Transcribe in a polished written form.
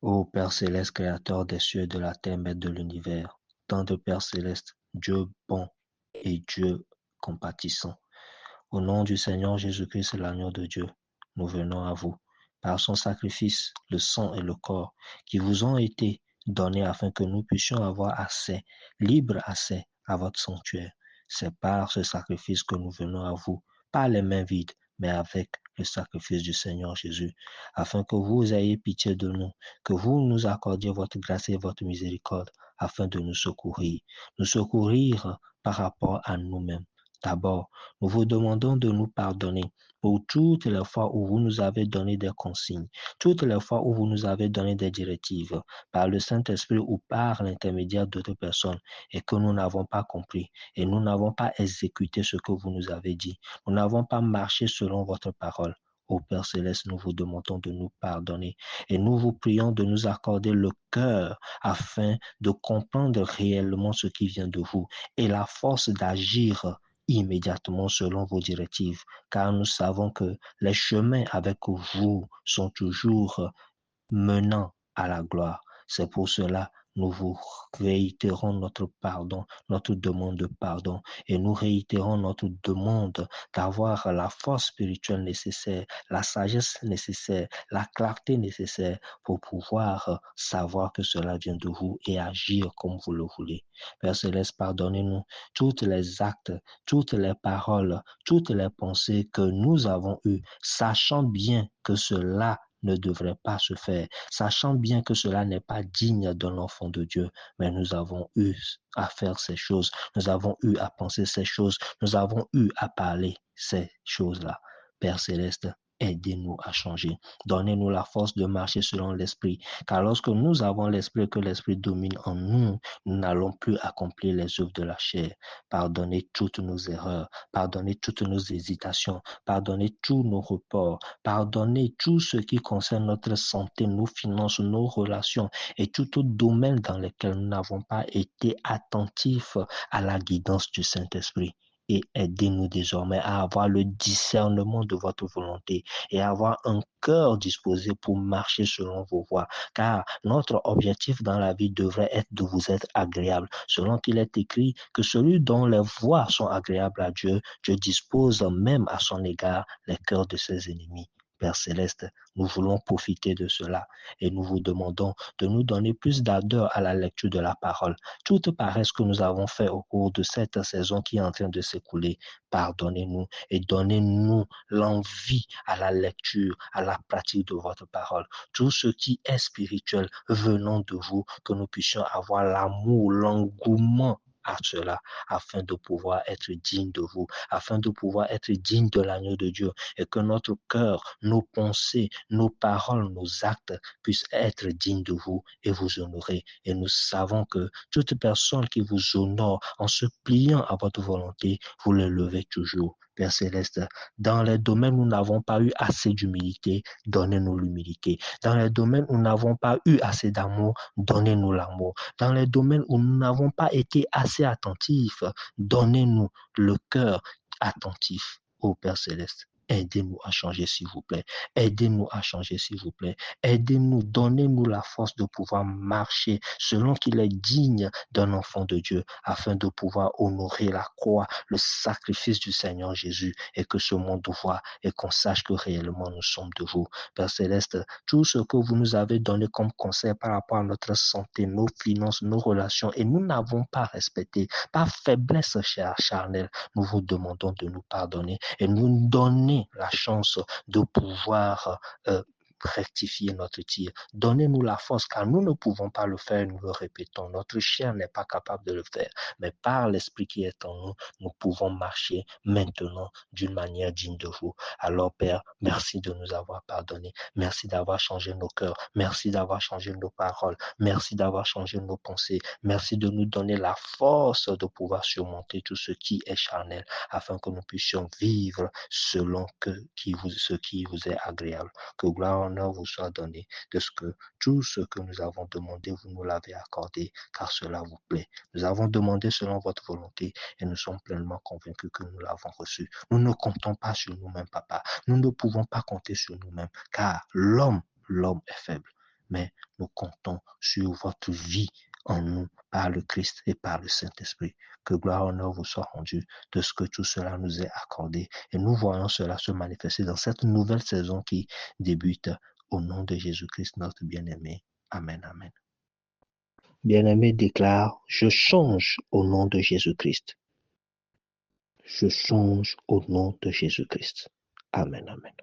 Ô Père céleste, créateur des cieux et de la terre, maître de l'univers, tant de Père céleste, Dieu bon et Dieu compatissant. Au nom du Seigneur Jésus-Christ, l'agneau de Dieu, nous venons à vous. Par son sacrifice, le sang et le corps qui vous ont été donnés afin que nous puissions avoir accès, libre accès à votre sanctuaire. C'est par ce sacrifice que nous venons à vous, pas les mains vides, mais avec le sacrifice du Seigneur Jésus, afin que vous ayez pitié de nous, que vous nous accordiez votre grâce et votre miséricorde, afin de nous secourir par rapport à nous-mêmes. D'abord, nous vous demandons de nous pardonner pour toutes les fois où vous nous avez donné des consignes, toutes les fois où vous nous avez donné des directives par le Saint-Esprit ou par l'intermédiaire d'autres personnes et que nous n'avons pas compris et nous n'avons pas exécuté ce que vous nous avez dit. Nous n'avons pas marché selon votre parole. Ô Père Céleste, nous vous demandons de nous pardonner et nous vous prions de nous accorder le cœur afin de comprendre réellement ce qui vient de vous et la force d'agir immédiatement selon vos directives, car nous savons que les chemins avec vous sont toujours menant à la gloire. C'est pour cela nous vous réitérons notre pardon, notre demande de pardon, et nous réitérons notre demande d'avoir la force spirituelle nécessaire, la sagesse nécessaire, la clarté nécessaire pour pouvoir savoir que cela vient de vous et agir comme vous le voulez. Père Céleste, pardonnez-nous tous les actes, toutes les paroles, toutes les pensées que nous avons eues, sachant bien que cela ne devrait pas se faire, sachant bien que cela n'est pas digne d'un enfant de Dieu, mais nous avons eu à faire ces choses, nous avons eu à penser ces choses, nous avons eu à parler ces choses-là. Père Céleste, aidez-nous à changer. Donnez-nous la force de marcher selon l'Esprit, car lorsque nous avons l'Esprit, que l'Esprit domine en nous, nous n'allons plus accomplir les œuvres de la chair. Pardonnez toutes nos erreurs, pardonnez toutes nos hésitations, pardonnez tous nos reports, pardonnez tout ce qui concerne notre santé, nos finances, nos relations et tout autre domaine dans lequel nous n'avons pas été attentifs à la guidance du Saint-Esprit. Et aidez-nous désormais à avoir le discernement de votre volonté et à avoir un cœur disposé pour marcher selon vos voies. Car notre objectif dans la vie devrait être de vous être agréable. Selon qu'il est écrit que celui dont les voies sont agréables à Dieu, Dieu dispose même à son égard les cœurs de ses ennemis. Père Céleste, nous voulons profiter de cela et nous vous demandons de nous donner plus d'ardeur à la lecture de la parole. Toute paresse que nous avons fait au cours de cette saison qui est en train de s'écouler, pardonnez-nous et donnez-nous l'envie à la lecture, à la pratique de votre parole. Tout ce qui est spirituel venant de vous, que nous puissions avoir l'amour, l'engouement à cela, afin de pouvoir être digne de vous, afin de pouvoir être digne de l'agneau de Dieu, et que notre cœur, nos pensées, nos paroles, nos actes puissent être dignes de vous et vous honorer. Et nous savons que toute personne qui vous honore en se pliant à votre volonté, vous le levez toujours. Père Céleste, dans les domaines où nous n'avons pas eu assez d'humilité, donnez-nous l'humilité. Dans les domaines où nous n'avons pas eu assez d'amour, donnez-nous l'amour. Dans les domaines où nous n'avons pas été assez attentifs, donnez-nous le cœur attentif. Ô Père Céleste, aidez-nous à changer, s'il vous plaît. Aidez-nous à changer, s'il vous plaît. Aidez-nous, donnez-nous la force de pouvoir marcher selon qu'il est digne d'un enfant de Dieu, afin de pouvoir honorer la croix, le sacrifice du Seigneur Jésus, et que ce monde voit et qu'on sache que réellement nous sommes de vous. Père Céleste, tout ce que vous nous avez donné comme conseil par rapport à notre santé, nos finances, nos relations, et nous n'avons pas respecté, par faiblesse charnelle, nous vous demandons de nous pardonner et nous donner la chance de pouvoir rectifier notre tir. Donnez-nous la force, car nous ne pouvons pas le faire, nous le répétons. Notre chair n'est pas capable de le faire, mais par l'Esprit qui est en nous, nous pouvons marcher maintenant d'une manière digne de vous. Alors, Père, merci de nous avoir pardonné. Merci d'avoir changé nos cœurs. Merci d'avoir changé nos paroles. Merci d'avoir changé nos pensées. Merci de nous donner la force de pouvoir surmonter tout ce qui est charnel, afin que nous puissions vivre selon ce qui vous est agréable. Que gloire et honneur vous soit donné de ce que tout ce que nous avons demandé, vous nous l'avez accordé, car cela vous plaît. Nous avons demandé selon votre volonté et nous sommes pleinement convaincus que nous l'avons reçu. Nous ne comptons pas sur nous-mêmes, Papa. Nous ne pouvons pas compter sur nous-mêmes, car l'homme est faible. mais nous comptons sur votre vie en nous par le Christ et par le Saint-Esprit. Que gloire et honneur vous soit rendu de ce que tout cela nous est accordé. Et nous voyons cela se manifester dans cette nouvelle saison qui débute au nom de Jésus-Christ, notre bien-aimé. Amen, amen. Bien-aimé déclare, je change au nom de Jésus-Christ. Je change au nom de Jésus-Christ. Amen, amen.